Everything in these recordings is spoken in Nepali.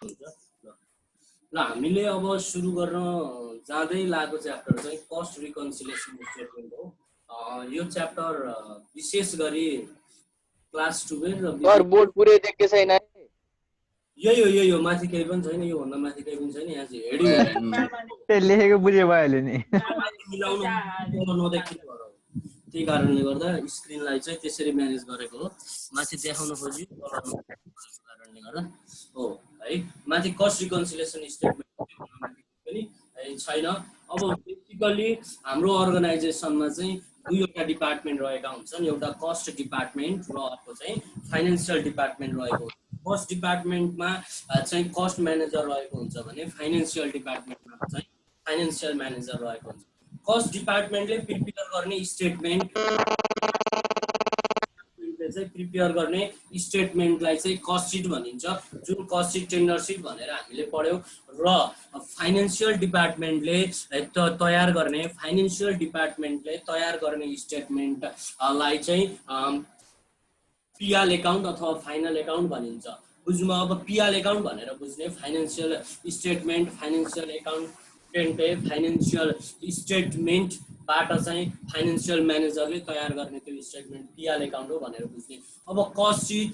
हुन्छ ल हामीले अब सुरु गर्न जाँदै लागेको च्याप्टर चाहिँ कस्ट रिकन्सिलिएसन स्टेटमेन्ट हो। यो च्याप्टर विशेष गरी क्लास 12 र सर बोर्ड पुरै देख्दै छैन। यही हो माथि केही पनि छैन, यो भन्दा माथि केही पनि छैन। यहाँ चाहिँ हेडिङ लेखेको बुझे भइहाल्यो नि। मिलाउनु नदेखिनु भएर हो। त्यही कारणले गर्दा स्क्रिनलाई चाहिँ त्यसरी म्यानेज गरेको हो। माथि देखाउन खोज्यो कारणले गर्दा हो है। माथि कस्ट रिकन्सिलिएसन स्टेटमेन्ट पनि छैन। अब बेसिकली हाम्रो अर्गनाइजेसनमा चाहिँ दुईवटा डिपार्टमेन्ट रहेका हुन्छन्, एउटा कस्ट डिपार्टमेन्ट र अर्को चाहिँ फाइनेन्सियल डिपार्टमेन्ट रहेको हुन्छ। कस्ट डिपार्टमेन्टमा चाहिँ कस्ट म्यानेजर रहेको हुन्छ भने फाइनेन्सियल डिपार्टमेन्टमा चाहिँ फाइनेन्सियल म्यानेजर रहेको हुन्छ। कस्ट डिपार्टमेन्टले प्रिपेयर गर्ने स्टेटमेन्टलाई चाहिँ कस्ट सिट भनिन्छ, जुन कस्ट सिट टेन्डर सिट भनेर हामीले पढ्यौँ। र फाइनेन्सियल डिपार्टमेन्टले तयार गर्ने स्टेटमेन्टलाई चाहिँ पिएल एकाउन्ट अथवा फाइनल एकाउन्ट भनिन्छ। बुझ्नु अब पिएल एकाउन्ट भनेर बुझ्ने फाइनेन्सियल स्टेटमेन्ट, फाइनेन्सियल एकाउन्टेन्टले फाइनेन्सियल स्टेटमेन्टबाट चाहिँ फाइनेन्सियल म्यानेजरले तयार गर्ने त्यो स्टेटमेन्ट पिएल एकाउन्ट हो भनेर बुझ्ने। अब कस्ट सिट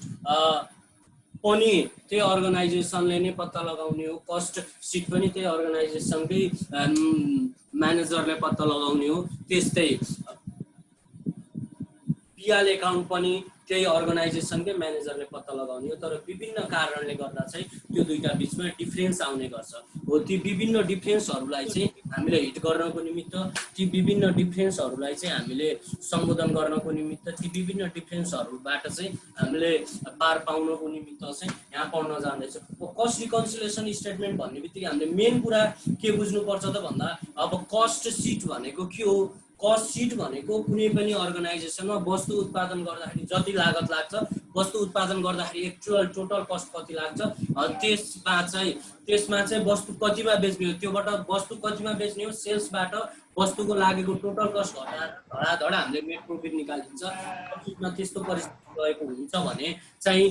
पनि त्यही अर्गनाइजेसनले नै पत्ता लगाउने हो, कस्ट सिट पनि त्यही अर्गनाइजेसनकै म्यानेजरले पत्ता लगाउने हो। त्यस्तै पिएल एकाउन्ट पनि त्यही अर्गनाइजेसनकै म्यानेजरले पत्ता लगाउने हो। तर विभिन्न कारणले गर्दा चाहिँ त्यो दुईटा बिचमा डिफ्रेन्स आउने गर्छ हो। ती विभिन्न डिफ्रेन्सहरूलाई चाहिँ हामीले हिट गर्नको निमित्त, ती विभिन्न डिफ्रेन्सहरूलाई चाहिँ हामीले सम्बोधन गर्नको निमित्त, ती विभिन्न डिफ्रेन्सहरूबाट चाहिँ हामीले पार पाउनको निमित्त चाहिँ यहाँ पढ्न जाँदैछ। कस्ट रिकन्सिलिएसन स्टेटमेन्ट भन्ने बित्तिकै हामीले मेन कुरा के बुझ्नुपर्छ त भन्दा, अब कस्ट सिट भनेको के हो? कस्ट सिट भनेको कुनै पनि अर्गनाइजेसनमा वस्तु उत्पादन गर्दाखेरि जति लागत लाग्छ, वस्तु उत्पादन गर्दाखेरि एक्चुअल टोटल कस्ट कति लाग्छ, त्यसमा चाहिँ वस्तु कतिमा बेच्ने हो, त्योबाट वस्तु कतिमा बेच्ने हो, सेल्सबाट वस्तुको लागेको टोटल कस्ट धडाधड हामीले नेट प्रफिट निकालिन्छ। सिटमा त्यस्तो परिस्थिति रहेको हुन्छ भने चाहिँ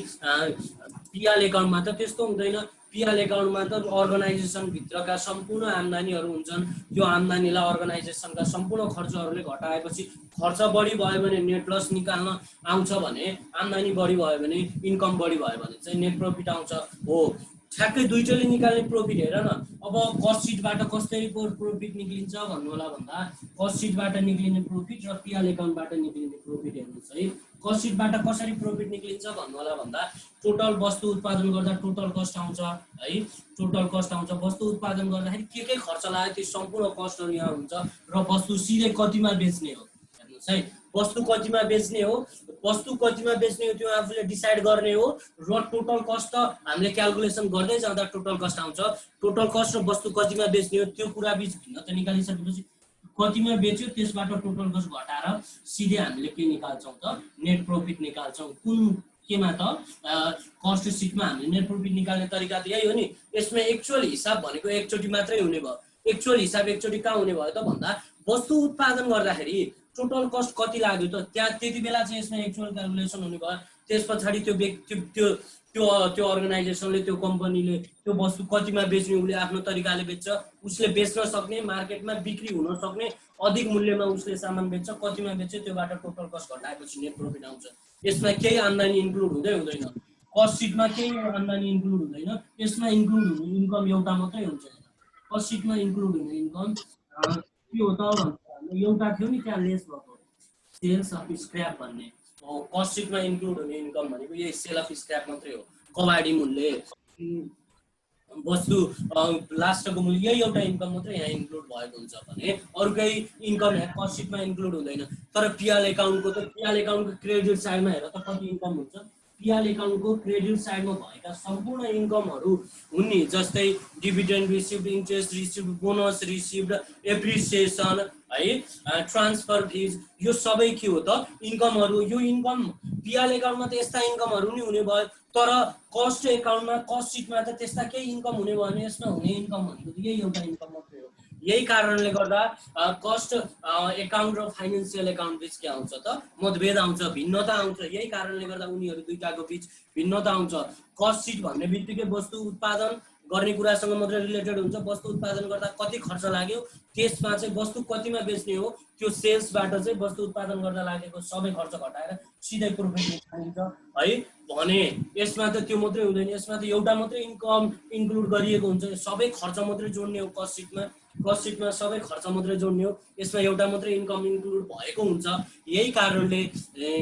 पिएल एकाउन्टमा त त्यस्तो हुँदैन। पिएल एकाउन्टमा त अर्गनाइजेसनभित्रका सम्पूर्ण आम्दानीहरू हुन्छन्। त्यो आम्दानीलाई अर्गनाइजेसनका सम्पूर्ण खर्चहरूले घटाएपछि खर्च बढी भयो भने नेट लस निकाल्न आउँछ भने, आम्दानी बढी भयो भने, इन्कम बढी भयो भने चाहिँ नेट प्रफिट आउँछ हो। ठ्याक्कै दुईटैले निकाल्ने प्रफिट हेर न। अब कस्ट सिटबाट कसरी प्रफिट निक्लिन्छ भन्नु होला भन्दा, कस्ट सिटबाट निक्लिने प्रफिट र पिएल एकाउन्टबाट निक्लिने प्रफिट हेर्नुहोस् है। कस्ट सिटबाट कसरी प्रफिट निक्लिन्छ भन्नु होला भन्दा, टोटल वस्तु उत्पादन गर्दा टोटल कस्ट आउँछ है, टोटल कस्ट आउँछ। वस्तु उत्पादन गर्दाखेरि के खर्च लाग्यो त्यो सम्पूर्ण कस्टहरू यहाँ हुन्छ र वस्तु सिधै कतिमा बेच्ने हो हेर्नुहोस् है। वस्तु कतिमा बेच्ने हो त्यो आफूले डिसाइड गर्ने हो। र टोटल कस्ट त हामीले क्यालकुलेसन गर्दै जाँदा टोटल कस्ट आउँछ। टोटल कस्ट र वस्तु कतिमा बेच्ने हो त्यो कुरा बिच भिन्नता निकालिसकेपछि कतिमा बेच्यो त्यसबाट टोटल कस्ट घटाएर सिधै हामीले के निकाल्छौँ त, नेट प्रफिट निकाल्छौँ। कुन केमा त कस्ट सिटमा हामीले नेट प्रफिट निकाल्ने तरिका त यही हो नि। यसमा एक्चुअल हिसाब भनेको एकचोटि मात्रै हुने भयो। एक्चुअल हिसाब एकचोटि कहाँ हुने भयो त भन्दा, वस्तु उत्पादन गर्दाखेरि टोटल कस्ट कति लाग्यो त त्यति बेला चाहिँ यसमा एक्चुअल क्यालकुलेसन हुने भयो। त्यस पछाडि त्यो अर्गनाइजेसनले, त्यो कम्पनीले त्यो वस्तु कतिमा बेच्ने उसले आफ्नो तरिकाले बेच्छ। उसले बेच्न सक्ने, मार्केटमा बिक्री हुन सक्ने अधिक मूल्यमा उसले सामान बेच्छ, कतिमा बेच्छ त्योबाट टोटल कस्ट घटाएपछि नेट प्रफिट आउँछ। यसमा केही आम्दानी इन्क्लुड हुँदैन। कस्ट सिटमा केही आम्दानी इन्क्लुड हुँदैन। यसमा इन्क्लुड हुने इन्कम एउटा मात्रै हुन्छ। कस्ट सिटमा इन्क्लुड हुने इन्कम के हो त भन्दा, एउटा थियो नि त्यहाँ लेस भएको सेल्स अफ स्क्रैप भन्ने। कस्ट सिटमा इन्क्लुड हुने इन्कम भनेको यही सेल अफ स्क्रैप मात्रै हो। कबाडी मूल्य, वस्तु लास्टको मूल्य, यही एउटा इन्कम मात्रै यहाँ इन्क्लुड भएको हुन्छ भने अरू केही इन्कम यहाँ कस्ट सिटमा इन्क्लुड हुँदैन। तर पिएल एकाउन्टको क्रेडिट साइडमा हेर त कति इन्कम हुन्छ। पिएल एकाउन्टको क्रेडिट साइडमा भएका सम्पूर्ण इन्कमहरू हुन् नि, जस्तै dividend received, interest received, bonus received, appreciation है, ट्रान्सफर फिज, यो सबै के हो त इन्कमहरू। यो इन्कम पिएल एकाउन्टमा त यस्ता इन्कमहरू नि हुने भयो। तर कस्ट एकाउन्टमा, कस्ट सिटमा त त्यस्ता केही इन्कम हुने भयो भने यसमा हुने इन्कम भनेको यही एउटा इन्कम मात्रै हो। यही कारणले गर्दा कस्ट एकाउन्ट र फाइनेन्सियल एकाउन्ट बिच के आउँछ त मतभेद आउँछ, भिन्नता आउँछ। यही कारणले गर्दा उनीहरू दुईटाको बिच भिन्नता आउँछ। कस्ट सिट भन्ने बित्तिकै वस्तु उत्पादन गर्ने कुरासँग मात्रै रिलेटेड हुन्छ। वस्तु उत्पादन गर्दा कति खर्च लाग्यो, त्यसमा चाहिँ वस्तु कतिमा बेच्ने हो, त्यो सेल्सबाट चाहिँ वस्तु उत्पादन गर्दा लागेको सबै खर्च घटाएर सिधै प्रोफिट निकालिन्छ है। भने यसमा त त्यो मात्रै हुँदैन, यसमा त एउटा मात्रै इन्कम इन्क्लुड गरिएको हुन्छ। सबै खर्च मात्रै जोड्ने हो कस्ट सिटमा, कस्ट सिटमा सबै खर्च मात्रै जोड्ने हो, यसमा एउटा मात्रै इन्कम इन्क्लुड भएको हुन्छ। यही कारणले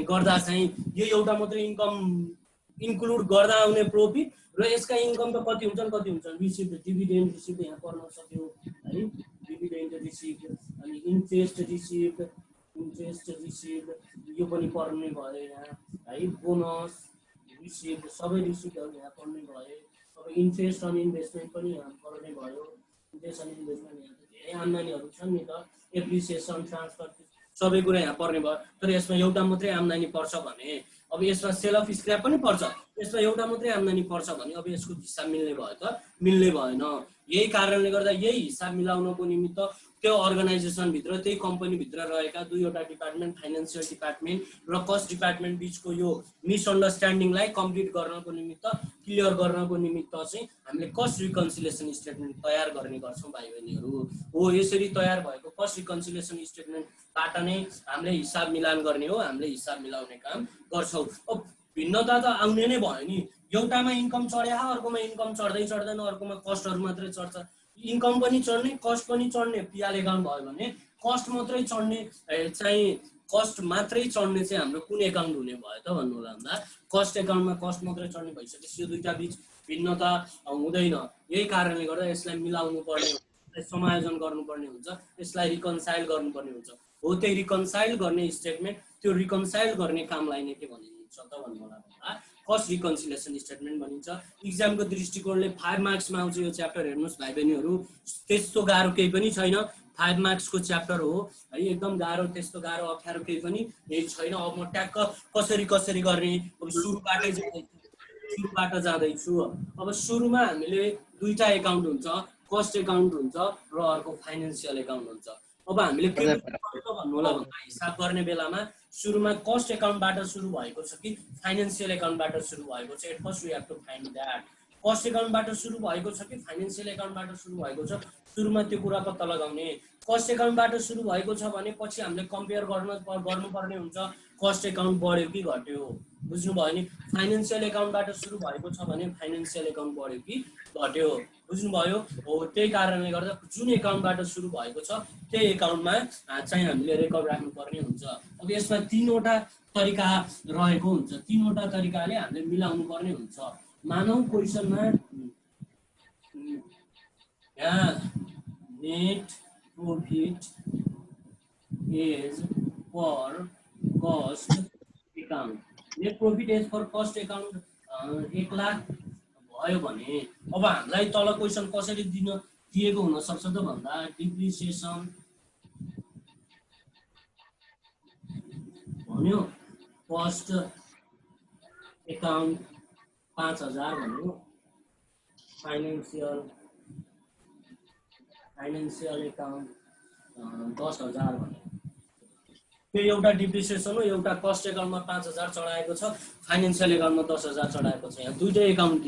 गर्दा चाहिँ यो एउटा मात्रै इन्कम इन्क्लुड गर्दा आउने प्रोफिट र यसका इन्कम त कति हुन्छन् रिसिभ, डिभिडेन्ड रिसिभ यहाँ पर्न सक्यो है, डिभिडेन्ड रिसिभ, अनि इन्ट्रेस्ट रिसिभ यो पनि पर्ने भयो यहाँ है, बोनस रिसिभ, सबै रिसिभहरू यहाँ पर्ने भयो। अब इन्ट्रेस्ट अनि इन्भेस्टमेन्ट पनि यहाँ पर्ने भयो। इन्ट्रेस्ट अनि इन्भेस्टमेन्ट यहाँ धेरै आम्दानीहरू छन् नि त, एप्रिसिएसन, ट्रान्सफर, सबै कुरा यहाँ पर्ने भयो। तर यसमा एउटा मात्रै आम्दानी पर्छ भने अब यसमा सेल अफ स्क्रैप पनि पर्छ, यसमा एउटा मात्रै आम्दानी पर्छ भने अब यसको हिसाब मिल्ने भयो त मिल्ने भएन। यही कारणले गर्दा यही हिसाब मिलाउनको निमित्त त्यो अर्गनाइजेसनभित्र, त्यही कम्पनीभित्र रहेका दुईवटा डिपार्टमेन्ट, फाइनेन्सियल डिपार्टमेन्ट र कस्ट डिपार्टमेन्ट बिचको यो मिसअन्डरस्ट्यान्डिङलाई कम्प्लिट गर्नको निमित्त, क्लियर गर्नको निमित्त चाहिँ हामीले कस्ट रिकन्सिलिएसन स्टेटमेन्ट तयार गर्ने गर्छौँ भाइ बहिनीहरू। हो यसरी तयार भएको कस्ट रिकन्सिलिएसन स्टेटमेन्टबाट नै हामीले हिसाब मिलान गर्ने हो, हामीले हिसाब मिलाउने काम गर्छौँ। अब भिन्नता त आउने नै भयो नि, एउटामा इन्कम चढ्या, अर्कोमा इन्कम चढ्दै चढ्दैन, अर्कोमा कस्टहरू मात्रै चढ्छ। इन्कम पनि चढ्ने, कस्ट पनि चढ्ने पिआल एकाउन्ट भयो भने कस्ट मात्रै चढ्ने चाहिँ कस्ट मात्रै चढ्ने चाहिँ हाम्रो कुन एकाउन्ट हुने भयो त भन्नु होला भन्दा कस्ट एकाउन्टमा कस्ट मात्रै चढ्ने भइसकेपछि यो दुईटा बिच भिन्नता हुँदैन। यही कारणले गर्दा यसलाई मिलाउनु पर्ने हुन्छ, यसलाई समायोजन गर्नुपर्ने हुन्छ, यसलाई रिकन्साइल गर्नुपर्ने हुन्छ। हो त्यही रिकन्साइल गर्ने स्टेटमेन्ट, त्यो रिकन्साइल गर्ने कामलाई नै के भनिन्छ त भन्नु होला भन्दा कस्ट रिकन्सिलिएसन स्टेटमेन्ट भनिन्छ। इक्जामको दृष्टिकोणले 5 मार्क्समा आउँछ यो च्याप्टर। हेर्नुहोस् भाइ बहिनीहरू, त्यस्तो गाह्रो केही पनि छैन, 5 मार्क्सको च्याप्टर हो है, एकदम गाह्रो, त्यस्तो गाह्रो अप्ठ्यारो केही पनि छैन। अब म ट्याक्क कसरी गर्ने, अब सुरुबाट जाँदैछु। अब सुरुमा हामीले दुईटा एकाउन्ट हुन्छ, कस्ट एकाउन्ट हुन्छ र अर्को फाइनेन्सियल एकाउन्ट हुन्छ। अब हामीले के भन्नु होला भन्दा हिसाब गर्ने बेलामा सुरुमा कस्ट एकाउन्टबाट सुरु भएको छ कि फाइनेन्सियल एकाउन्टबाट सुरु भएको छ, at first we have to find that. Cost एकाउन्टबाट सुरु भएको छ कि फाइनेन्सियल एकाउन्टबाट सुरु भएको छ, सुरुमा त्यो कुरा पत्ता लगाउने। कस्ट एकाउन्टबाट सुरु भएको छ भने पछि हामीले कम्पेयर गर्नुपर्ने हुन्छ, कस्ट एकाउन्ट बढ्यो कि घट्यो, बुझ्नुभयो नि। फाइनेन्सियल एकाउन्टबाट सुरु भएको छ भने फाइनेन्सियल एकाउन्ट बढ्यो कि घट्यो, बुझ्नुभयो। हो त्यही कारणले गर्दा जुन एकाउन्टबाट सुरु भएको छ त्यही एकाउन्टमा चाहिँ हामीले रेकर्ड राख्नुपर्ने हुन्छ। अब यसमा 3वटा तरिका रहेको हुन्छ, 3वटा तरिकाले हामीले मिलाउनु पर्ने हुन्छ। मानौ क्वेसनमा यहाँ net profit is per cost account, net profit is per cost account 1 lakh भयो भने अब हामीलाई तल क्वेसन कसरी दिएको हुन सक्छ त भन्दा डिप्रिसिएसन भन्यो, कस्ट एकाउन्ट 5000 भन्यो, फाइनेन्सियल एकाउन्ट 10000 भन्यो। त्यो एउटा डिप्रिसिएसन हो, एउटा कस्ट एकाउन्टमा 5000 चढाएको छ, फाइनेन्सियल एकाउन्टमा 10000 चढाएको छ। यहाँ दुईटै एकाउन्ट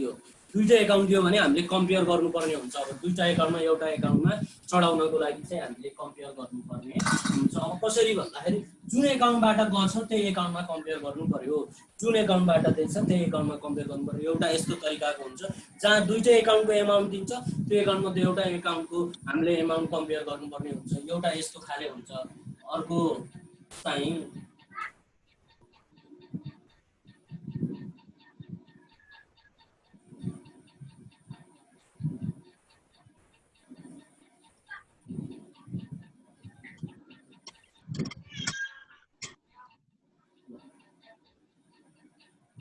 दियो भने हामीले कम्पेयर गर्नुपर्ने हुन्छ। अब दुईटा एकाउन्टमा एउटा एकाउन्टमा चढाउनको लागि चाहिँ हामीले कम्पेयर गर्नुपर्ने हुन्छ। अब कसरी भन्दाखेरि जुन एकाउन्टबाट गछ त्यही एकाउन्टमा कम्पेयर गर्नु पर्यो, जुन एकाउन्टबाट दिन्छ त्यही एकाउन्टमा कम्पेयर गर्नु पर्यो। एउटा यस्तो तरिकाको हुन्छ जहाँ दुईटै एकाउन्टको एमाउन्ट दिन्छ, त्यो एकाउन्टमा त एउटा एकाउन्टको हामीले एमाउन्ट कम्पेयर गर्नुपर्ने हुन्छ। एउटा यस्तो खाले हुन्छ, अर्को चाहिँ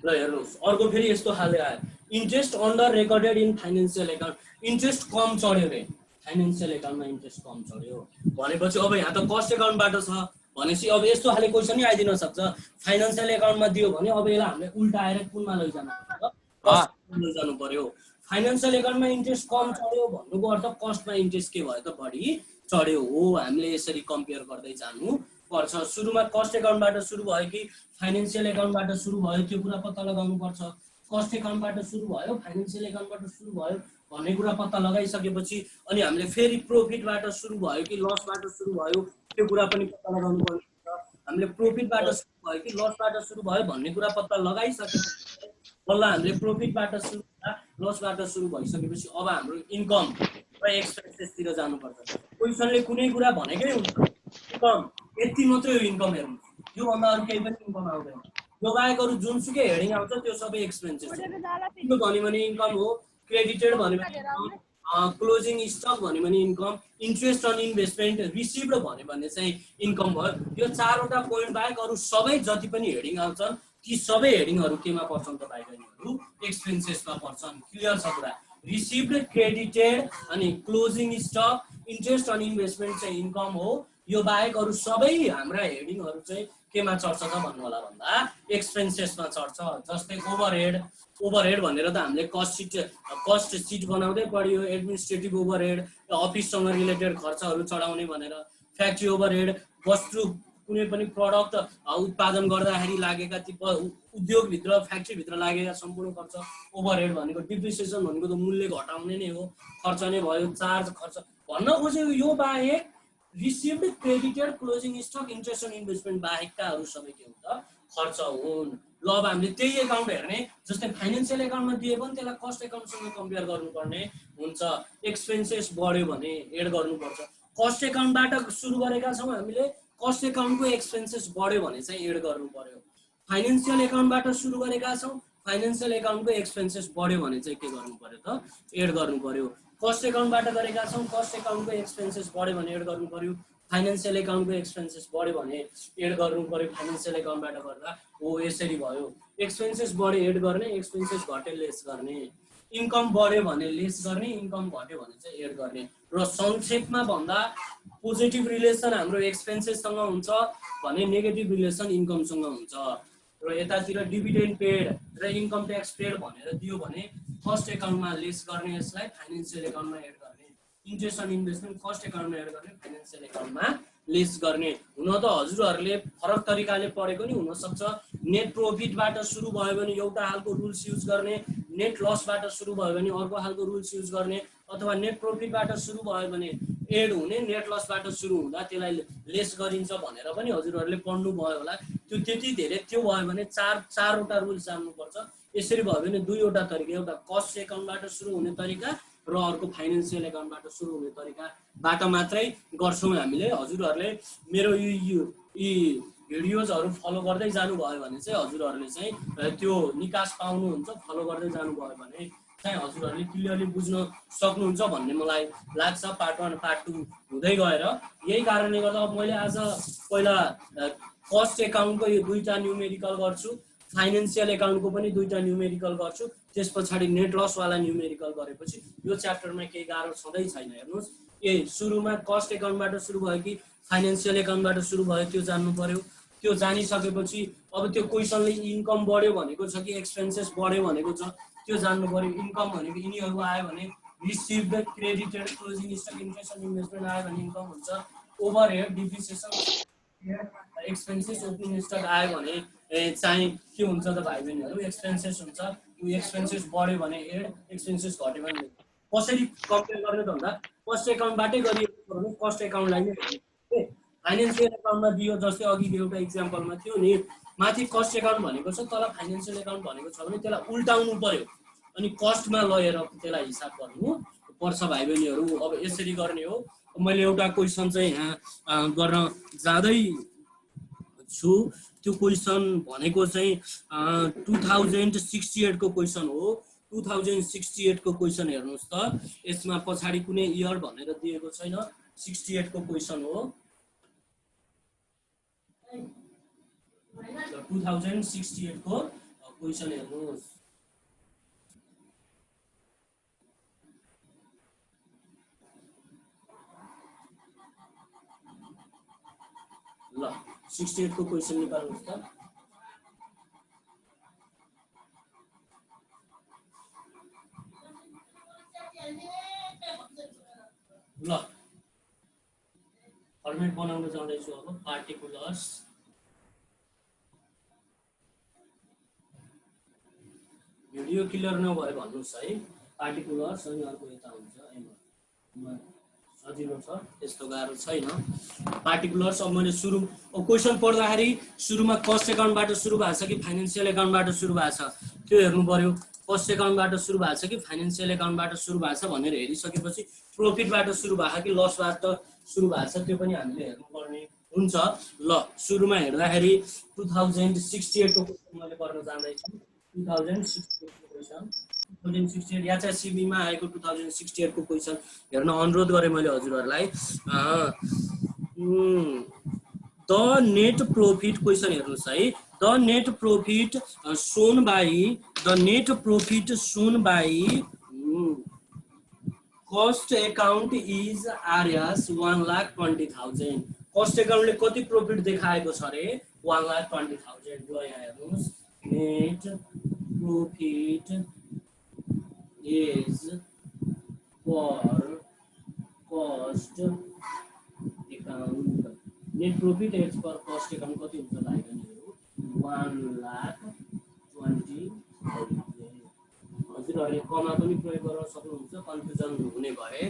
ल हेर्नुहोस्, अर्को फेरि यस्तो खाले आयो, interest under recorded in financial account. Interest कम चढ्यो रे, फाइनेन्सियल एकाउन्टमा इन्ट्रेस्ट कम चढ्यो भनेपछि अब यहाँ त कस्ट एकाउन्टबाट छ भनेपछि अब यस्तो खाले क्वेसन नै आइदिन सक्छ। फाइनेन्सियल एकाउन्टमा दियो भने अब यसलाई हामीले उल्टा आएर कुनमा लैजानु पर्यो। फाइनेन्सियल एकाउन्टमा इन्ट्रेस्ट कम चढ्यो भन्नुको अर्थ कस्टमा इन्ट्रेस्ट के भयो त बढी चढ्यो हो हामीले यसरी कम्पेयर गर्दै जानु पर्छ। सुरुमा कस्ट एकाउन्टबाट सुरु भयो कि फाइनेन्सियल एकाउन्टबाट सुरु भयो त्यो कुरा पत्ता लगाउनु पर्छ। कस्ट एकाउन्टबाट सुरु भयो फाइनेन्सियल एकाउन्टबाट सुरु भयो भन्ने कुरा पत्ता लगाइसकेपछि अनि हामीले फेरि प्रोफिटबाट सुरु भयो कि लसबाट सुरु भयो त्यो कुरा पनि पत्ता लगाउनु पर्छ। हामीले प्रोफिटबाट सुरु भयो कि लसबाट सुरु भयो भन्ने कुरा पत्ता लगाइसकेपछि बल्ल हामीले प्रोफिटबाट सुरु लसबाट सुरु भइसकेपछि अब हाम्रो इन्कम र एक्सपेन्सेसतिर जानुपर्छ। क्वेसनले कुनै कुरा भनेकै हुन्छ इन्कम यति मात्रै हो इन्कम हेर्नु, योभन्दा अरू केही पनि इन्कम आउँदैन। यो बाहेक अरू जुनसुकै हेडिङ आउँछ त्यो सबै एक्सपेन्सेस हो। त्यो भन्यो भने इन्कम हो, क्रेडिटेड भन्यो भने इन्कम, क्लोजिङ स्टक भन्यो भने income, interest on investment received भन्यो भने चाहिँ इन्कम भयो। यो चारवटा पोइन्ट बाहेक अरू सबै जति पनि हेडिङ आउँछन् ती सबै हेडिङहरू केमा पर्छन् त भाइ बहिनीहरू? एक्सपेन्सेसमा पर्छन्। क्लियर छ कुरा? रिसिभ्ड, क्रेडिटेड अनि closing stock, interest on investment चाहिँ इन्कम हो। यो बाहेक अरू सबै हाम्रा हेडिङहरू चाहिँ केमा चढ्छ त भन्नु होला भन्दा एक्सपेन्सेसमा चढ्छ। जस्तै ओभरहेड, ओभरहेड भनेर त हामीले कस्ट सिट बनाउँदै पढ्यो। एडमिनिस्ट्रेटिभ ओभरहेड अफिससँग रिलेटेड खर्चहरू चढाउने भनेर। फ्याक्ट्री ओभरहेड वस्तु कुनै पनि प्रडक्ट उत्पादन गर्दाखेरि लागेका ती उद्योगभित्र फ्याक्ट्रीभित्र लागेका सम्पूर्ण खर्च ओभरहेड भनेको। डिप्रिसिएसन भनेको त मूल्य घटाउने नै हो, खर्च नै भयो, चार्ज खर्च भन्न खोजेको। यो बाहेक received, credited, closing stock, interest on investment बाहेकका अरू सबै के हुन्छ खर्च हुन्। ल अब हामीले त्यही एकाउन्ट हेर्ने, जस्तै फाइनेन्सियल एकाउन्टमा दिए पनि त्यसलाई कस्ट एकाउन्टसँग कम्पेयर गर्नुपर्ने हुन्छ। एक्सपेन्सेस बढ्यो भने एड गर्नुपर्छ। कस्ट एकाउन्टबाट सुरु गरेका छौँ हामीले, कस्ट एकाउन्टको एक्सपेन्सेस बढ्यो भने चाहिँ एड गर्नु पर्यो। फाइनेन्सियल एकाउन्टबाट सुरु गरेका छौँ, फाइनेन्सियल एकाउन्टको एक्सपेन्सेस बढ्यो भने चाहिँ के गर्नु पर्यो त? एड गर्नु पर्यो। कस्ट एकाउन्टबाट गरेका छौँ, कस्ट एकाउन्टको एक्सपेन्सेस बढ्यो भने एड गर्नु पर्यो। फाइनेन्सियल एकाउन्टको एक्सपेन्सेस बढ्यो भने एड गर्नु पर्यो। फाइनेन्सियल एकाउन्टबाट गर्दा हो यसरी भयो। एक्सपेन्सेस बढ्यो एड गर्ने, एक्सपेन्सेस घट्यो लेस गर्ने। इन्कम बढ्यो भने लेस गर्ने, इन्कम घट्यो भने चाहिँ एड गर्ने। र संक्षेपमा भन्दा पोजिटिभ रिलेसन हाम्रो एक्सपेन्सेससँग हुन्छ भने नेगेटिभ रिलेसन इन्कमसँग हुन्छ। र यतातिर डिभिडेन्ड पेड र इन्कम ट्याक्स पेड भनेर दियो भने फर्स्ट एकाउन्टमा लेस गर्ने, यसलाई फाइनेन्सियल एकाउन्टमा एड गर्ने। इन्ट्रेस्ट अन इन्भेस्टमेन्ट फर्स्ट एकाउन्टमा एड गर्ने, फाइनेन्सियल एकाउन्टमा लेस गर्ने। हुन त हजुरहरूले फरक तरिकाले पढेको नि हुनसक्छ। नेट प्रॉफिटबाट सुरु भयो भने एउटा खालको रुल्स युज गर्ने, नेट लसबाट सुरु भयो भने अर्को खालको रुल्स युज गर्ने, अथवा नेट प्रॉफिटबाट सुरु भयो भने एड हुने, नेट लसबाट सुरु हुँदा त्यसलाई लेस गरिन्छ भनेर पनि हजुरहरूले पढ्नु भयो होला। त्यो त्यति धेरै त्यो भयो भने चारवटा रुल्स जान्नुपर्छ। यसरी भयो भने दुईवटा तरिका, एउटा कस्ट एकाउन्टबाट सुरु हुने तरिका र अर्को फाइनेन्सियल एकाउन्टबाट सुरु हुने तरिकाबाट मात्रै गर्छौँ हामीले। हजुरहरूले मेरो यी भिडियोजहरू फलो गर्दै जानुभयो भने चाहिँ हजुरहरूले चाहिँ त्यो निकास पाउनुहुन्छ। फलो गर्दै जानुभयो भने चाहिँ हजुरहरूले क्लियरली बुझ्न सक्नुहुन्छ भन्ने मलाई लाग्छ। पार्ट 1 पार्ट 2 हुँदै गएर। यही कारणले गर्दा मैले आज पहिला कस्ट एकाउन्टको यो दुईवटा न्युमेरिकल गर्छु, फाइनेन्सियल एकाउन्टको पनि दुईवटा न्युमेरिकल गर्छु, त्यस पछाडि नेट लसवाला न्युमेरिकल गरेपछि यो च्याप्टरमा केही गाह्रो छँदै छैन। हेर्नुहोस्, सुरुमा कस्ट एकाउन्टबाट सुरु भयो कि फाइनेन्सियल एकाउन्टबाट सुरु भयो त्यो जान्नु पर्यो। त्यो जानिसकेपछि अब त्यो क्वेसनले इन्कम बढ्यो भनेको छ कि एक्सपेन्सेस बढ्यो भनेको छ त्यो जान्नु पर्यो। इन्कम भनेको यिनीहरू आयो भने received, credited, closing stock, interest on investment आयो भने इन्कम हुन्छ। Overhead, depreciation, expenses, opening stock आयो भने चाहिँ के हुन्छ त भाइ बहिनीहरू? एक्सपेन्सेस हुन्छ। यो एक्सपेन्सेस बढ्यो भने एड, एक्सपेन्सेस घट्यो भने कसरी कम्पेयर गर्ने त भन्दा कस्ट एकाउन्टबाटै गरिएको छ भने कस्ट एकाउन्टलाई नै हेर्ने। फाइनेन्सियल एकाउन्टमा दियो, जस्तै अघि एउटा इक्जाम्पलमा थियो नि, माथि कस्ट एकाउन्ट भनेको छ, तल फाइनेन्सियल एकाउन्ट भनेको छ भने त्यसलाई उल्टाउनु पर्यो अनि कस्टमा लगेर त्यसलाई हिसाब गर्नु पर्छ भाइ बहिनीहरू। अब यसरी गर्ने हो। मैले एउटा क्वेसन चाहिँ यहाँ गर्न जाँदै छु। त्यो क्वेसन भनेको चाहिँ 2068 को क्वेसन हो। 2068 को क्वेसन हेर्नुहोस् त। यसमा पछाडि कुनै इयर भनेर दिएको छैन, 68 को क्वेसन हो। 2068 को क्वेसन हेर्नुहोस्। ल 68 को क्वेसन निकाल्नुहोस् त। ल फर्मेट बनाउन जाँदैछु अब पार्टिकुलर्स भिडियो क्लियर नभए भन्नुहोस् है पार्टिकुलर्स अनि अर्को यता हुन्छ एम सजिलो छ त्यस्तो गाह्रो छैन पार्टिकुलर्स अब मैले सुरु क्वेसन पढ्दाखेरि सुरुमा कस्ट एकाउन्टबाट सुरु भएको छ कि फाइनेन्सियल एकाउन्टबाट सुरु भएको छ त्यो हेर्नु पर्यो कस्ट एकाउन्टबाट सुरु भएको छ कि फाइनेन्सियल एकाउन्टबाट सुरु भएको छ भनेर हेरिसकेपछि प्रफिटबाट सुरु भएको कि लसबाट सुरु भएको छ त्यो पनि हामीले हेर्नुपर्ने हुन्छ ल सुरुमा हेर्दाखेरि 2068 को क्वेसन मैले गर्न जाँदैछु 2068 को क्वेसन 2068 एचएससीबी मा आएको 2068 को क्वेसन हेर्न अनुरोध गरे मैले हजुरहरुलाई द नेट प्रॉफिट क्वेसन हेर्नुस् है the net profit shown by cost account is RS 1,20,000 cost account ले कति प्रॉफिट देखाएको छ रे 1,20,000 ल यहाँ हेर्नुस् net profit is for cost account net profit is for cost account कति हुन्छ भाइ बहिनीहरु 1,20,000 हजुरहरुले कमा पनि प्रयोग गर्न सक्नुहुन्छ कन्फ्युजन हुने भए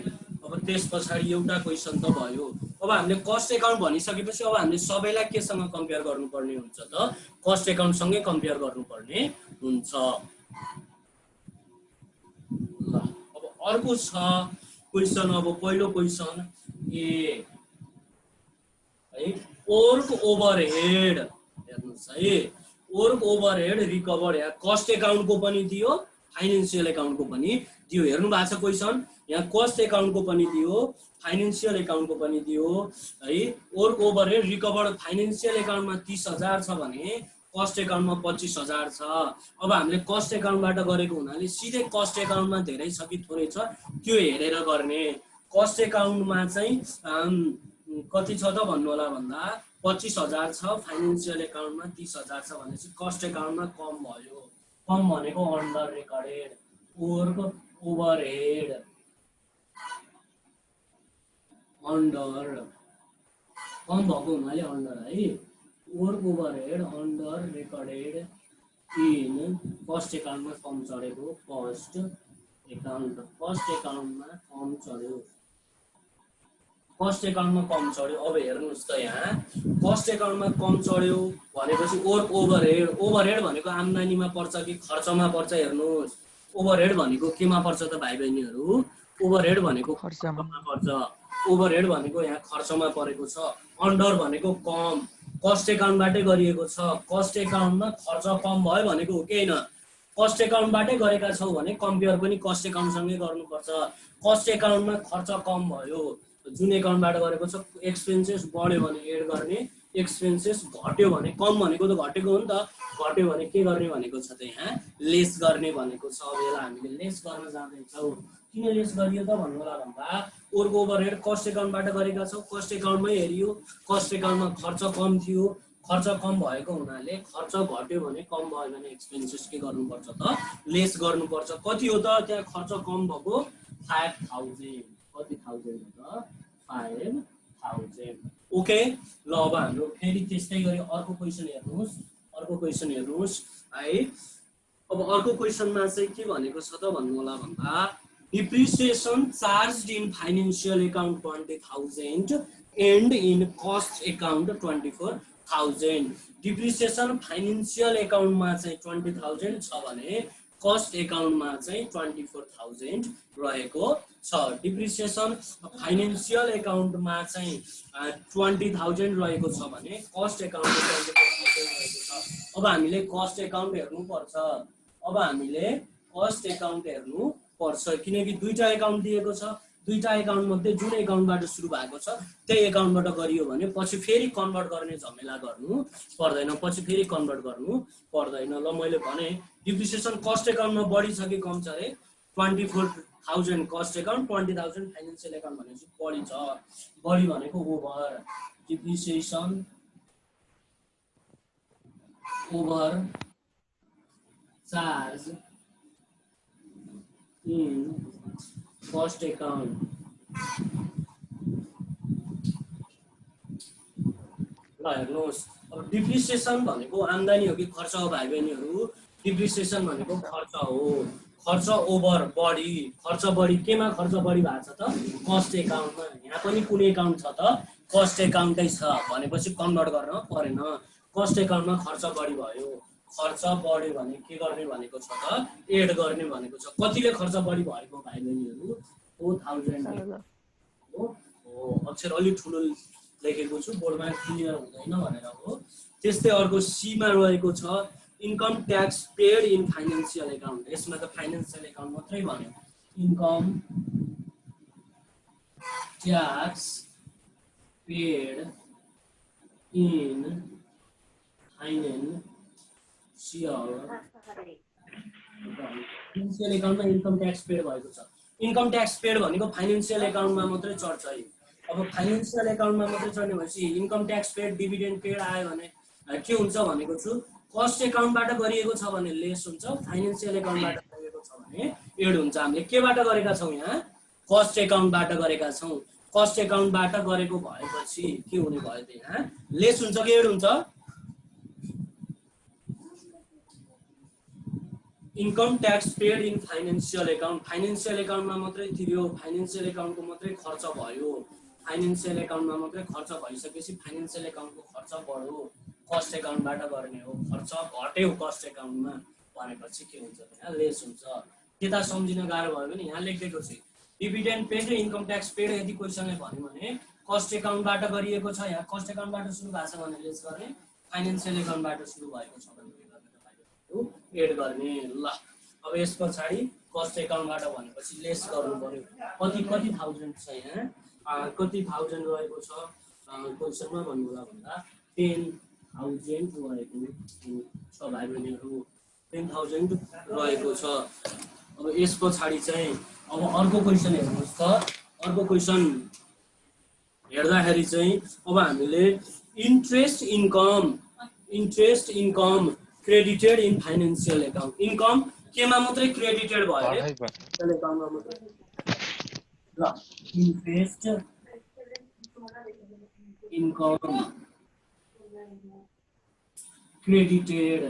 अब त्यस पछाडी एउटा क्वेशन त भयो अब हामीले कस्ट एकाउन्ट भनिसकेपछि अब हामीले सबैलाई केसँग कम्पेयर गर्नुपर्ने हुन्छ त कस्ट एकाउन्ट सँगै कम्पेयर गर्नुपर्ने हुन्छ ल अब अर्को छ क्वेशन अब पहिलो क्वेशन ए है वर्क ओभरहेड हेर्नुस् है वर्क ओभरहेड रिकभर या कस्ट एकाउन्ट को पनि दियो फाइनेन्शियल एकाउन्ट को पनि दियो हेर्नु भएको छ क्वेशन यहाँ कस्ट एकाउन्ट को पनि दियो फाइनेन्शियल एकाउन्ट को पनि दियो है वर्क ओभरहेड रिकभर फाइनेन्शियल एकाउन्टमा 30,000 छ भने कस्ट एकाउन्टमा 25,000 छ अब हामीले कस्ट एकाउन्टबाट गरेको हुनाले सिधै कस्ट एकाउन्टमा धेरै छ कि थोरै छ त्यो हेरेर गर्ने कस्ट एकाउन्टमा चाहिँ कति छ त भन्नु होला भन्दा 25,000 छ फाइनेन्शियल एकाउन्टमा 30,000 छ भनेपछि कस्ट एकाउन्टमा कम भयो कम भनेको under recorded work overhead under कम भएको हुनाले अन्डर है work overhead under recorded in cost एकाउन्टमा कम चढेको कस्ट एकाउन्टमा कम चढ्यो कस्ट एकाउन्टमा कम चढ्यो अब हेर्नुस् त यहाँ कस्ट एकाउन्टमा कम चढ्यो भनेपछि वर्क ओभरहेड भनेको आम्दानीमा पर्छ कि खर्चमा पर्छ हेर्नुस् ओभरहेड भनेको केमा पर्छ त भाइ बहिनीहरु ओभरहेड भनेको खर्चमा पर्छ ओभरहेड भनेको यहाँ खर्चमा परेको छ अन्डर भनेको कम कस्ट एकाउन्टबाटै गरिएको छ कस्ट एकाउन्टमा खर्च कम भयो भनेको हो कि हैन कस्ट एकाउन्टबाटै गरेका छौ भने कम्पेयर पनि कस्ट एकाउन्टसँगै गर्नुपर्छ कस्ट एकाउन्टमा खर्च कम भयो जुन एकाउन्टबाट गरेको छ एक्सपेन्सेस बढ्यो भने एड गर्ने एक्सपेन्सेस घट्यो भने कम भनेको त घटेको हो नि त घट्यो भने के गर्ने भनेको छ त यहाँ लेस गर्ने भनेको छ अब यसलाई हामीले लेस गर्न जाँदैछौँ किन लेस गरियो त भन्नु होला भन्दा वर्क ओभरहेड कस्ट एकाउन्टबाट गरेका छौ कस्ट एकाउन्टमै हेरियो कस्ट एकाउन्टमा खर्च कम थियो खर्च कम भएको हुनाले खर्च घट्यो भने कम भयो भने एक्सपेन्सेस के गर्नुपर्छ त लेस गर्नुपर्छ कति हो त त्यहाँ खर्च कम भएको 5,000 कति थाउजन्ड हो त 5,000 ओके ल अब हाम्रो फेरि त्यस्तै गरी अर्को क्वेशन हेर्नुस् है अब अर्को क्वेशनमा चाहिँ के भनेको छ त भन्नु होला भन्दा depreciation charged in financial account 20,000 and in cost account 24,000 depreciation financial एकाउन्टमा चाहिँ 20,000 छ भने कस्ट एकाउन्टमा चाहिँ 24,000 रहेको छ डिप्रिसिएसन फाइनेन्शियल एकाउन्टमा चाहिँ 20,000 रहेको छ भने कस्ट एकाउन्टमा 24,000 रहेको छ अब हामीले कस्ट एकाउन्ट हेर्नु पर्छ किनकि दुईटा एकाउन्ट दिएको छ दुईटा एकाउन्ट मध्ये जुन एकाउन्टबाट सुरु भएको छ त्यही एकाउन्टबाट गरियो भने पछि फेरि कन्भर्ट गर्ने झमेला गर्नु पर्दैन ल मैले भने डिप्रिसिएसन कस्ट एकाउन्टमा बढी छ कि कम छ रे 24,000 कस्ट एकाउन्ट 20,000 फाइनेन्शियल एकाउन्ट भनेपछि बढी छ बढी भनेको over depreciation over charge in cost account ल हेर्नुहोस्, अब डिप्रिसिएसन भनेको आम्दानी हो कि खर्च हो भाइ बहिनीहरू? डिप्रिसिएसन भनेको खर्च हो। खर्च ओभर बढी, खर्च बढी केमा खर्च बढी भएको छ त? कस्ट एकाउन्टमा। यहाँ पनि कुन एकाउन्ट छ त? कस्ट एकाउन्टै छ भनेपछि कन्भर्ट गर्न परेन। कस्ट एकाउन्टमा खर्च बढी भयो। खर्च बढ्यो भने के गर्ने भनेको छ त? एड गर्ने भनेको छ। कतिले खर्च बढी भएको भाइ बहिनीहरू? 4000 हो। अक्षर अलिक ठुलो लेखेको छु, बोर्डमा क्लियर हुँदैन भनेर हो। त्यस्तै अर्को सीमा रहेको छ income tax paid in financial account. यसमा त फाइनेन्सियल एकाउन्ट मात्रै भन्यो। Income tax paid in financial एकाउन्टमा इन्कम ट्याक्स पेड भएको छ। इन्कम ट्याक्स पेड भनेको फाइनेन्सियल एकाउन्टमा मात्रै चढ्छ है। अब फाइनेन्सियल एकाउन्टमा मात्रै चढ्ने भनेपछि income tax paid dividend paid आयो भने के हुन्छ भनेको छु? कस्ट एकाउन्टबाट गरिएको छ भने लेस हुन्छ, फाइनेन्सियल एकाउन्टबाट गरिएको छ भने एड हुन्छ। हामीले केबाट गरेका छौँ? यहाँ कस्ट एकाउन्टबाट गरेका छौँ। कस्ट एकाउन्टबाट गरेको भएपछि के हुने भयो त? यहाँ लेस हुन्छ कि एड हुन्छ? Income tax paid in financial account. Financial एकाउन्टमा मात्रै तिर्यो, फाइनेन्सियल एकाउन्टको मात्रै खर्च भयो। फाइनेन्सियल एकाउन्टमा मात्रै खर्च भइसकेपछि फाइनेन्सियल एकाउन्टको खर्च बढ्यो, कस्ट एकाउन्टबाट गर्ने हो। खर्च घट्यो कस्ट एकाउन्टमा भनेपछि के हुन्छ? यहाँ लेस हुन्छ। त्यता सम्झिन गाह्रो भयो भने यहाँ लेखिदिएको छु। डिभिडेन्ड पेड र इन्कम ट्याक्स पेड यदि क्वेसनले भन्यो भने कस्ट एकाउन्टबाट गरिएको छ, यहाँ कस्ट एकाउन्टबाट सुरु भएको छ भने लेस गर्ने, फाइनेन्सियल एकाउन्टबाट सुरु भएको छ भने एड गर्ने। ल अब यस पछाडि कस्ट एकाउन्टबाट भनेपछि लेस गर्नु पर्यो। कति थाउजन्ड छ यहाँ? कति थाउजन्ड रहेको छ क्वेसनमा भन्नु होला भन्दा 10,000 रहेको छ भाइ बहिनीहरू। 10,000 रहेको छ। अब यस पछाडि चाहिँ अब अर्को क्वेसन हेर्नुहोस् त। अर्को क्वेसन हेर्दाखेरि चाहिँ अब हामीले interest income credited in financial account. Income केमा मात्रै क्रेडिटेड भयो? फाइनेन्सियल एकाउन्टमा मात्रै। ल interest income credited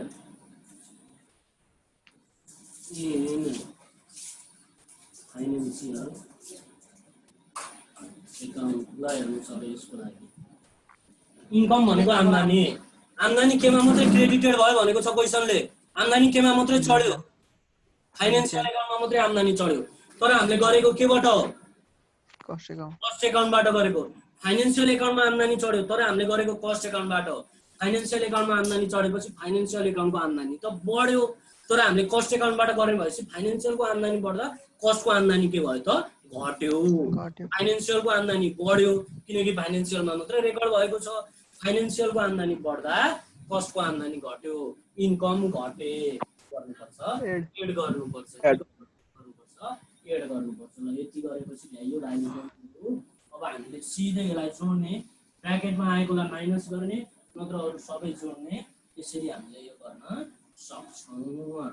in financial account. ल हेर्नुहोस् अब यसको लागि इन्कम भनेको आम्दानी। आम्दानी केमा मात्रै क्रेडिटेड भयो भनेको छ क्वेसनले? आम्दानी केमा मात्रै चढ्यो? फाइनेन्सियल एकाउन्टमा मात्रै आम्दानी चढ्यो। तर हामीले गरेको केबाट हो? कस्ट एकाउन्टबाट गरेको। फाइनेन्सियल एकाउन्टमा आम्दानी चढ्यो तर हामीले गरेको कस्ट एकाउन्टबाट हो। फाइनेन्सियल एकाउन्टमा आम्दानी चढेपछि फाइनेन्सियल एकाउन्टको आम्दानी त बढ्यो, तर हामीले कस्ट एकाउन्टबाट गर्ने भएपछि फाइनेन्सियलको आम्दानी बढ्दा कस्टको आम्दानी के भयो त? घट्यो। फाइनेन्सियलको आम्दानी बढ्यो किनकि फाइनेन्सियलमा मात्रै रेकर्ड भएको छ। फाइनेन्सियलको आम्दानी बढ्दा कस्टको आम्दानी घट्यो, इन्कम घटे, गर्नुपर्छ एड गर्नुपर्छ। ल यति गरेपछि ल्यायो भाइबहिनीहरू। अब हामीले सिधै यसलाई जोड्ने, ब्र्याकेटमा आएकोलाई माइनस गर्ने, नत्र अरू सबै जोड्ने। त्यसरी हामीले यो गर्न सक्छौँ।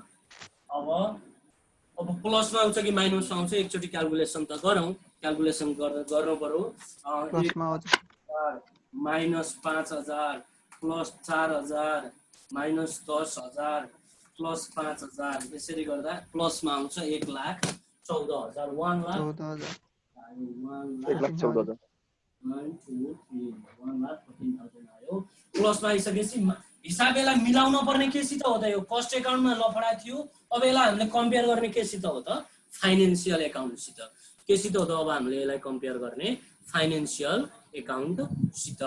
अब प्लसमा आउँछ कि माइनसमा आउँछ एकचोटि क्यालकुलेसन त गरौँ। क्यालकुलेसन गर्नु पर्यो। -5,000 प्लस 4,000 माइनस 10,000 प्लस 5,000 यसरी गर्दा प्लसमा आउँछ 1,14,000। 1,14,000 आयो। प्लसमा आइसकेपछि हिसाब यसलाई मिलाउन पर्ने केसित हो त? यो कस्ट एकाउन्टमा लफडा थियो। अब यसलाई हामीले कम्पेयर गर्ने केसित हो त? फाइनेन्सियल एकाउन्टसित। केसित हो त? अब हामीले यसलाई कम्पेयर गर्ने फाइनेन्सियल एकाउन्टसित।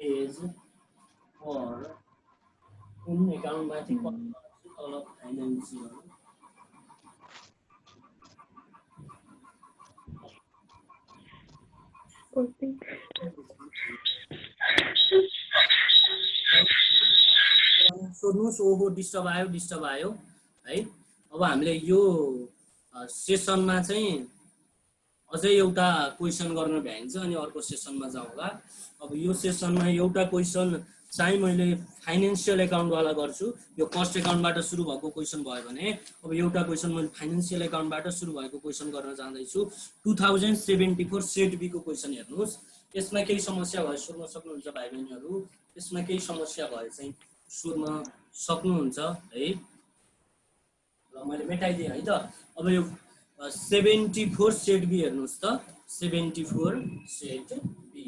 is for कुन एकाउन्टमाथि तल फाइनेन्सियल सोध्नुहोस्। ओहो डिस्टर्ब आयो है। अब हामीले यो सेसनमा चाहिँ अझै एउटा क्वेसन गर्न भ्याइन्छ अनि अर्को सेसनमा जाउँला। अब यो सेसनमा एउटा क्वेसन चाहिँ मैले फाइनेन्सियल एकाउन्टवाला गर्छु। यो कस्ट एकाउन्टबाट सुरु भएको क्वेसन भयो भने अब एउटा क्वेसन मैले फाइनेन्सियल एकाउन्टबाट सुरु भएको क्वेसन गर्न जाँदैछु। 2074 सेट बी को क्वेसन हेर्नुहोस्। यसमा केही समस्या भए सोध्न सक्नुहुन्छ भाइ बहिनीहरू। यसमा केही समस्या भए चाहिँ सोध्न सक्नुहुन्छ है। ल मैले मेटाइदिएँ है त। अब यो 74 सेट बी हेर्नुहोस् त। 74 set be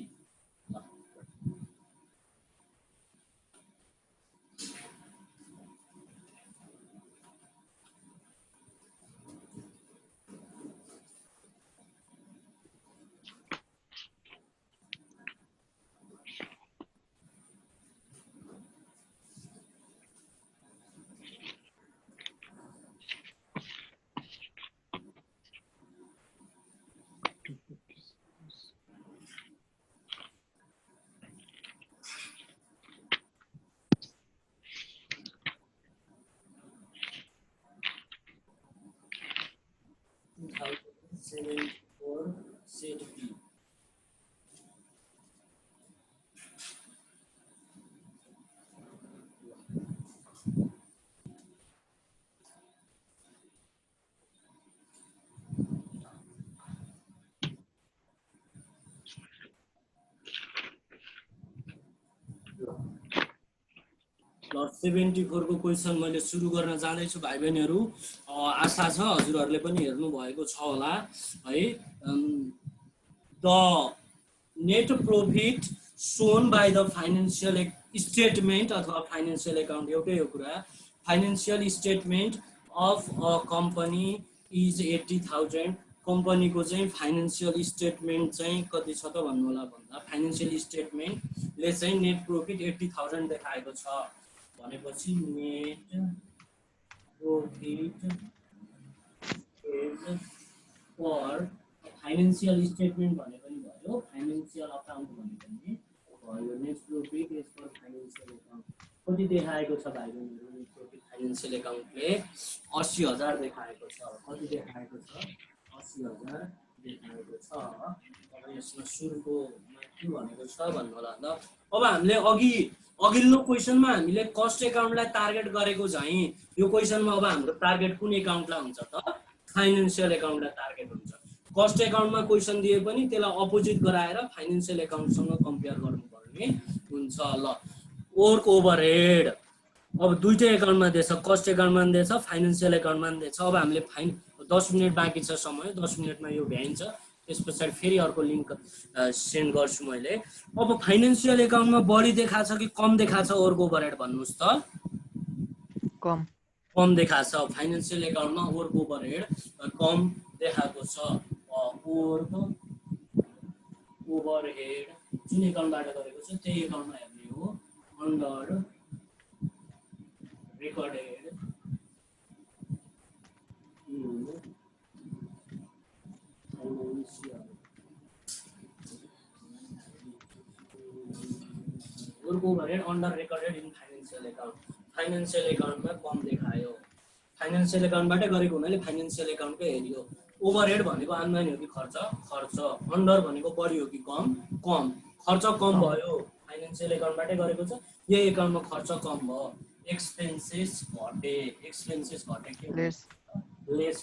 set B L 74 को क्वेसन मैले सुरु गर्न जाँदैछु भाइ बहिनीहरू। आशा छ हजुरहरूले पनि हेर्नु भएको छ होला है। The net profit shown by the financial statement अथवा फाइनेन्शियल एकाउन्ट एउटै हो कुरा। Financial statement of a company is 80,000। कम्पनीको चाहिँ फाइनेन्शियल स्टेटमेन्ट चाहिँ कति छ त भन्नु होला भन्दा फाइनेन्शियल स्टेटमेन्टले चाहिँ नेट प्रॉफिट 80,000 देखाएको छ भनेपछि net profit for financial statement भने पनि भयो, फाइनेन्शियल अकाउन्ट भने पनि भयो। Net profit is for financial account कति देखाएको छ भाइ बहिनीहरू? नेट प्रॉफिट फाइनेन्शियल एकाउन्टले 80,000 देखाएको छ। कति देखाएको छ? 80,000 देखाएको छ। अब यसमा सुरुको के भनेको छ भन्नु होला त। अब हामीले अघिल्लो क्वेसनमा हामीले कस्ट एकाउन्टलाई टार्गेट गरेको चाहिँ यो क्वेसनमा अब हाम्रो टार्गेट कुन एकाउन्टलाई हुन्छ त? फाइनेन्शियल एकाउन्टलाई टार्गेट हुन्छ। कस्ट एकाउन्टमा क्वेसन दिए पनि त्यसलाई अपोजिट गराएर फाइनेन्शियल एकाउन्टसँग कम्पेयर गर्नुपर्ने हुन्छ। ल वर्क ओभरहेड अब दुईटै एकाउन्टमा दिएछ, कस्ट एकाउन्टमा पनि दिएछ, फाइनेन्शियल एकाउन्टमा पनि दिएछ। अब हामीले 10 मिनट बाँकी छ समय, 10 मिनटमा यो भ्याइन्छ। त्यस पछाडि फेरि अर्को लिङ्क सेन्ड गर्छु मैले। अब फाइनेन्शियल एकाउन्टमा बढी देखाछ कि कम देखाछ वर्क ओभरहेड भन्नुहोस् त? कम देखाछ। फाइनेन्शियल एकाउन्टमा वर्क ओभरहेड कम देखाएको छ। वर्क ओभरहेड जुन एकाउन्टबाट गरेको छ त्यही एकाउन्टमा हेर्ने हो। Under recorded work overhead under recorded in financial account. Financial एकाउन्टमा कम देखायो। फाइनेन्शियल एकाउन्टबाटै गरेको हुनाले फाइनेन्शियल एकाउन्टकै हेरियो। ओभरहेड भनेको आम्दानी हो कि खर्च? खर्च। अन्डर भनेको बढी हो कि कम? कम। खर्च कम भयो, फाइनेन्शियल एकाउन्टबाटै गरेको छ। यही एकाउन्टमा खर्च कम भयो, एक्सपेन्सेस घटे। एक्सपेन्सेस घटे के लेस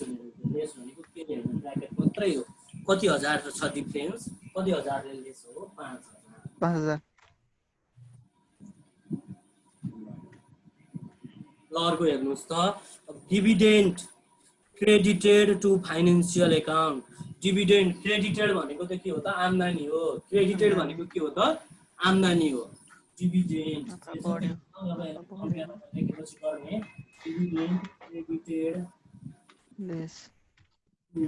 हुने। लेस भनेको के हेर्नु ब्र्याकेट मात्रै हो। कति हजार छ डिफरेन्स? कति हजारले लेस हो? 5,000। ल अर्को हेर्नुहोस् त। Dividend credited to financial account. Dividend credited भनेको त के हो त? आम्दानी हो। क्रेडिटेड भनेको के हो त? आम्दानी हो। डिभिडेन्ड लेखेपछि गर्ने dividend credited less to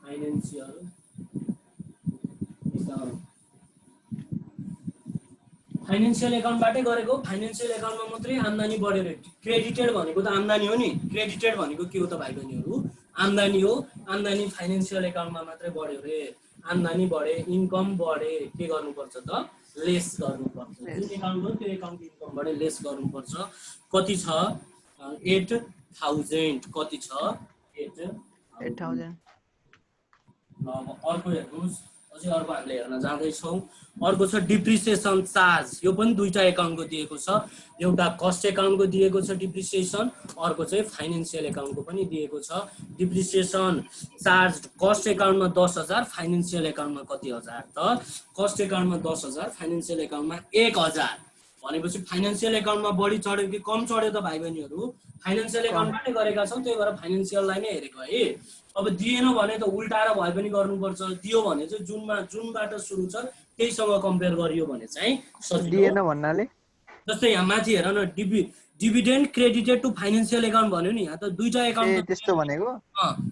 financial account. Financial एकाउन्टबाटै गरेको, फाइनेन्शियल एकाउन्टमा मात्रै आम्दानी बढ्यो रे। क्रेडिटेड भनेको त आम्दानी हो नि। क्रेडिटेड भनेको के हो त भाइ बहिनीहरू? आम्दानी हो। आम्दानी फाइनेन्शियल एकाउन्टमा मात्रै बढ्यो रे। आम्दानी बढे, इन्कम बढे, के गर्नुपर्छ त? लेस गर्नुपर्छ। जुन एकाउन्ट हो त्यो एकाउन्ट इन्कमबाट लेस गर्नुपर्छ। कति छ? 8,000। कति छ? 8,000। अब अर्को हेर्नुहोस् अझै अर्को हामीले हेर्न जाँदैछौँ। अर्को छ डिप्रिसिएसन चार्ज। यो पनि दुईटा एकाउन्टको दिएको छ, एउटा कस्ट एकाउन्टको दिएको छ डिप्रिसिएसन, अर्को चाहिँ फाइनेन्सियल एकाउन्टको पनि दिएको छ डिप्रिसिएसन चार्ज। कस्ट एकाउन्टमा 10,000, फाइनेन्सियल एकाउन्टमा कति हजार त? कस्ट एकाउन्टमा 10,000, फाइनेन्सियल एकाउन्टमा 1,000। भनेपछि फाइनेन्सियल एकाउन्टमा बढी चढ्यो कि कम चढ्यो त भाइ बहिनीहरू? फाइनेन्सियल एकाउन्टबाटै गरेका छौँ, त्यही भएर फाइनेन्सियललाई नै हेरेको है। अब दिएन भने त उल्टाएर भए पनि गर्नुपर्छ, दियो भने चाहिँ जुनबाट सुरु छ त्यहीसँग कम्पेयर गरियो भने चाहिँ सजिलो। दिएन भन्नाले जस्तै यहाँ माथि हेर न, dividend credited to financial account भन्यो नि, यहाँ त दुईटा एकाउन्ट त्यस्तो भनेको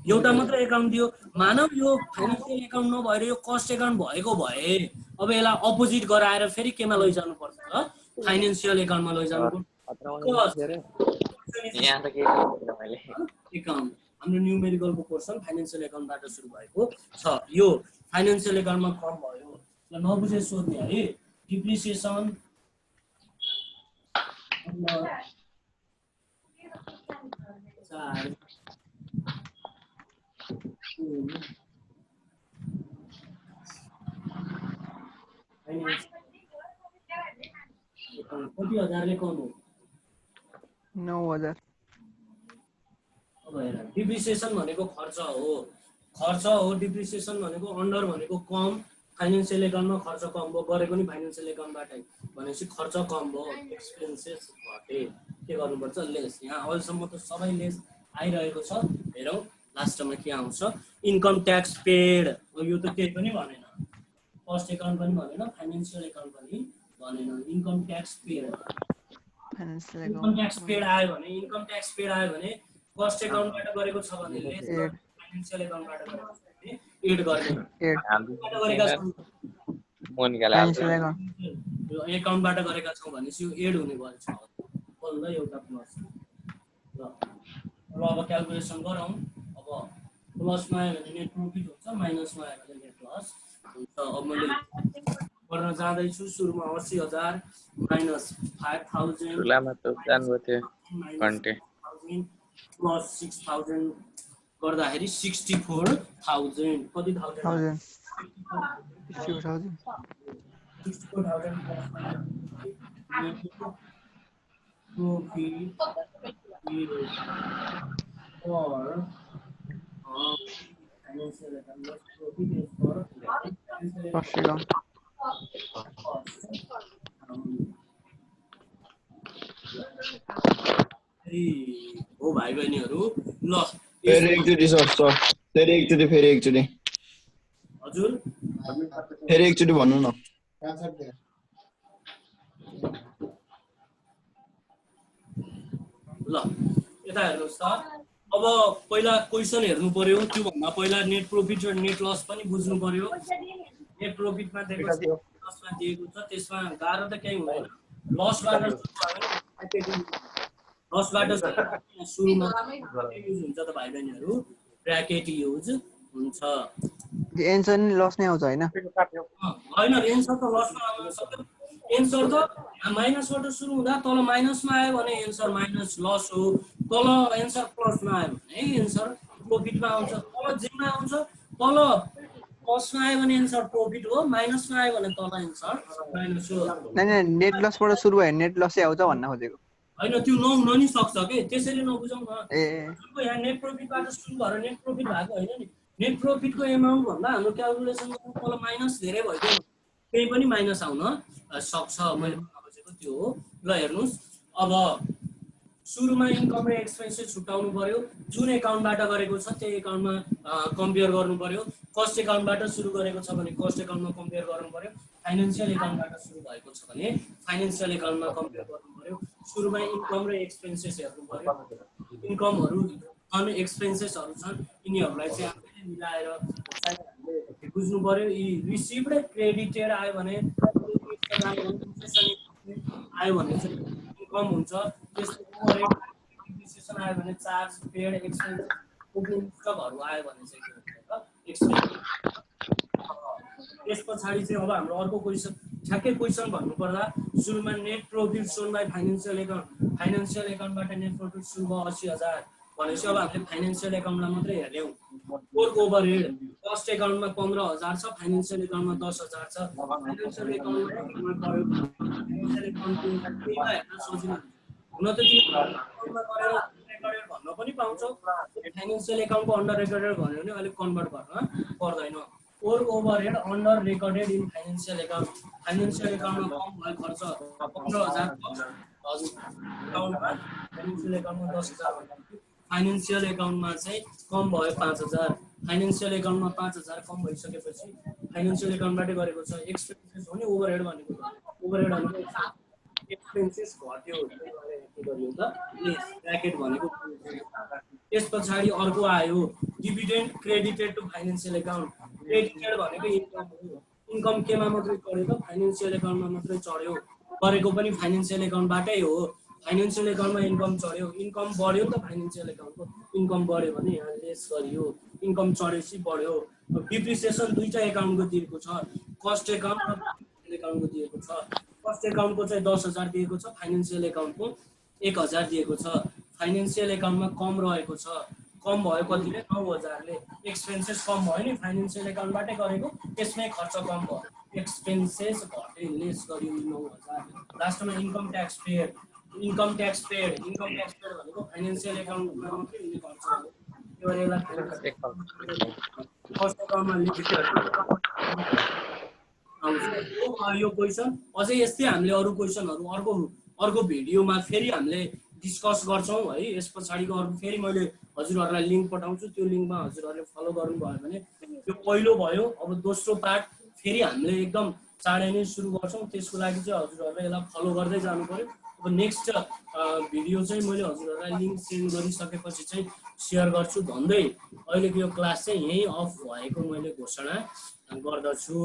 एउटा मात्र एकाउन्ट दियो। मानव यो फाइनेन्सियल एकाउन्ट नभएर यो कस्ट एकाउन्ट भएको भए अब यसलाई अपोजिट गराएर फेरि केमा लैजानु पर्छ त? फाइनेन्सियल एकाउन्टमा लैजानु पर्छ। एकाउन्ट हाम्रो न्युमेरिकलको पोर्सन फाइनेन्सियल एकाउन्टबाट सुरु भएको छ। यो फाइनेन्सियल एकाउन्टमा कम भयो, नबुझे सोध्ने है। डिप्रिसिएसन कति हजारले कम हो? 9,000। अब हेर, डिप्रिसिएसन भनेको खर्च हो, डिप्रिसिएसन भनेको अन्डर भनेको कम, फाइनेन्सियल एकाउन्टमा खर्च कम भयो, गरेको नि फाइनेन्सियल एकाउन्टबाटै, भनेपछि खर्च कम भयो, एक्सपेन्सेस घटे। के गर्नुपर्छ? लेस। यहाँ अहिलेसम्म त सबै लेस आइरहेको छ, हेरौँ लास्टमा के आउँछ। इन्कम ट्याक्स पेड, यो त केही पनि भनेन, कस्ट एकाउन्ट पनि भनेन, फाइनेन्सियल एकाउन्ट पनि भनेन। Income tax paid, income tax paid आयो भने, इन्कम ट्याक्स पेड आयो भने कस्ट एकाउन्टबाट गरेको छ भने लेस, फाइनेन्सियल एकाउन्टबाट गरेको छ भने एड गर्ने। एकाउन्टबाट गरेका छौँ भनेपछि यो एड हुने भएछ, बल्ल एउटा प्लस। ल अब क्यालकुलेसन गरौँ। अब प्लसमा आयो भने नेट प्रफिट हुन्छ, माइनसमा आयो भने नेट लस हुन्छ। अब मैले गर्न जाँदैछु। सुरुमा 80,000 माइनस 5,000 प्लस 6,000 गर्दाखेरि 64,000। कति thousand? 64,000। 64,000 profit for financial account. Profit is for cost account. हो भाइ बहिनीहरू। ल फेरि एकचोटि सर फेरि एकचोटि हजुर फेरि एकचोटि भन्नु न। ल यता हेर्नुहोस् त। अब पहिला क्वेसन हेर्नु पर्यो, त्योभन्दा पहिला नेट प्रफिट र नेट लस पनि बुझ्नु पर्यो। नेट प्रफिटमा दिएको छ, लसमा दिएको छ, त्यसमा गाह्रो त केही हुँदैन। लसबाट सुरुमा युज हुन्छ त भाइ बहिनीहरू, ब्र्याकेट युज हुन्छ। एन्सर नि लस नै आउँछ हैन? होइन, एन्सर त लसमा आउन सक्छ। एन्सर त माइनसबाट सुरु हुँदा तल माइनसमा आयो भने एन्सर माइनस लस हो, तल एन्सर प्लसमा आयो भने एन्सर प्रफिटमा आउँछ, तल जेमा आउँछ तल प्लसमा आयो भने एन्सर प्रफिट हो, माइनसमा आयो भने तल एन्सर माइनस हो। नै नेट लसबाट सुरु भयो नेट लसै आउँछ भन्न खोजेको होइन, त्यो नहुन नि सक्छ के, त्यसरी नबुझौँ न। यहाँ नेट प्रफिटबाट सुरु भएर नेट प्रफिट भएको होइन नि। नेट प्रफिटको एमाउन्ट भन्दा हाम्रो क्यालकुलेसन तल माइनस धेरै भइदियो, केही पनि माइनस आउन सक्छ। मैले भन्न खोजेको त्यो हो। ल हेर्नुहोस्, अब सुरुमा इन्कम र एक्सपेन्सेस छुट्याउनु पर्यो। जुन एकाउन्टबाट गरेको छ त्यही एकाउन्टमा कम्पेयर गर्नु पर्यो। कस्ट एकाउन्टबाट सुरु गरेको छ भने कस्ट एकाउन्टमा कम्पेयर गर्नु पर्यो। फाइनेन्सियल एकाउन्टबाट सुरु भएको छ भने फाइनेन्सियल एकाउन्टमा कम्पेयर गर्नु पर्यो। सुरुमा इन्कम र एक्सपेन्सेस हेर्नु पर्यो। इन्कमहरू अनि एक्सपेन्सेसहरू छन्, यिनीहरूलाई चाहिँ आफैले मिलाएर हामीले बुझ्नु पर्यो। यी रिसिभ्ड क्रेडिटेड आयो भने आयो भने चाहिँ इन्कम हुन्छ। डिप्रिसिएसन आयो भने चार्ज पेड एक्सपेन्सेसहरू आयो भने चाहिँ के हुन्छ त एक्सपेन्स। त्यस पछाडि चाहिँ अब हाम्रो अर्को क्वेसन, ठ्याक्कै क्वेसन भन्नुपर्दा सुरुमा net profit shown by financial account, financial एकाउन्टबाट नेट प्रफिट सुरु भयो 80,000, भनेपछि अब हामीले फाइनेन्सियल एकाउन्टलाई मात्रै हेर्यौँ कोर ओभरहेड कस्ट एकाउन्टमा 15,000 छ फाइनेन्सियल एकाउन्टमा 10,000 छ फाइनेन्सियल एकाउन्टमा फाइनेन्सियल एकाउन्टको त्यहीमा हेर्न सजिलो हुन त तिमी गरेर रेकर्डेड भन्न पनि पाउँछौ फाइनेन्सियल एकाउन्टको अन्डर रेकर्डेड भन्यो भने अहिले कन्भर्ट गर्न पर्दैन core overhead under recorded in financial account financial एकाउन्टमा कम भयो खर्च 15,000 एकाउन्टमा फाइनेन्सियल एकाउन्टमा 10,000 भन्दा फाइनेन्सियल एकाउन्टमा चाहिँ कम भयो 5,000 फाइनेन्सियल एकाउन्टमा 5,000 कम भइसकेपछि फाइनेन्सियल एकाउन्टबाटै गरेको छ एक्सपेन्सेस हो नि ओभरहेड भनेको ओभरहेड भनेको एक्सपेन्सेस घट्यो के गरियो त ब्र्याकेट भनेको त्यस पछाडि अर्को आयो dividend credited to financial account credited भनेको इन्कम हो इन्कम केमा मात्रै चढ्यो त फाइनेन्सियल एकाउन्टमा मात्रै चढ्यो गरेको पनि फाइनेन्सियल एकाउन्टबाटै हो फाइनेन्सियल एकाउन्टमा इन्कम चढ्यो इन्कम बढ्यो नि त फाइनेन्सियल एकाउन्टको इन्कम बढ्यो भने यहाँ लेस गरियो इन्कम चढेपछि बढ्यो डिप्रिसिएसन दुईटा एकाउन्टको दिएको छ कस्ट एकाउन्ट र फाइनेन्सियल एकाउन्टको दिएको छ कस्ट एकाउन्टको चाहिँ 10,000 दिएको छ फाइनेन्सियल एकाउन्टको 1,000 दिएको छ फाइनेन्सियल एकाउन्टमा कम रहेको छ कम भयो कतिले 9,000ले एक्सपेन्सेस कम भयो नि फाइनेन्सियल एकाउन्टबाटै गरेको त्यसमै खर्च कम भयो एक्सपेन्सेस घट्यो लेस गरियो 9,000 लास्टमा इन्कम ट्याक्स पेड भनेको फाइनेन्सियल एकाउन्टमा मात्रै हुने खर्च हो त्यो भएर यसलाई कस्ट एकाउन्टमा आउँछ यो क्वेसन अझै यस्तै हामीले अरू क्वेसनहरू अर्को भिडियोमा फेरि हामीले डिस्कस गर्छौँ है यस पछाडिको अर्को फेरि मैले हजुरहरूलाई लिङ्क पठाउँछु त्यो लिङ्कमा हजुरहरूले फलो गर्नुभयो भने यो पहिलो भयो अब दोस्रो पार्ट फेरि हामीले एकदम चाँडै नै सुरु गर्छौँ त्यसको लागि चाहिँ हजुरहरूले यसलाई फलो गर्दै जानु पर्यो अब नेक्स्ट भिडियो चाहिँ मैले हजुरहरूलाई लिङ्क सेन्ड गरिसकेपछि चाहिँ सेयर गर्छु भन्दै अहिलेको यो क्लास चाहिँ यहीँ अफ भएको मैले घोषणा गर्दछु।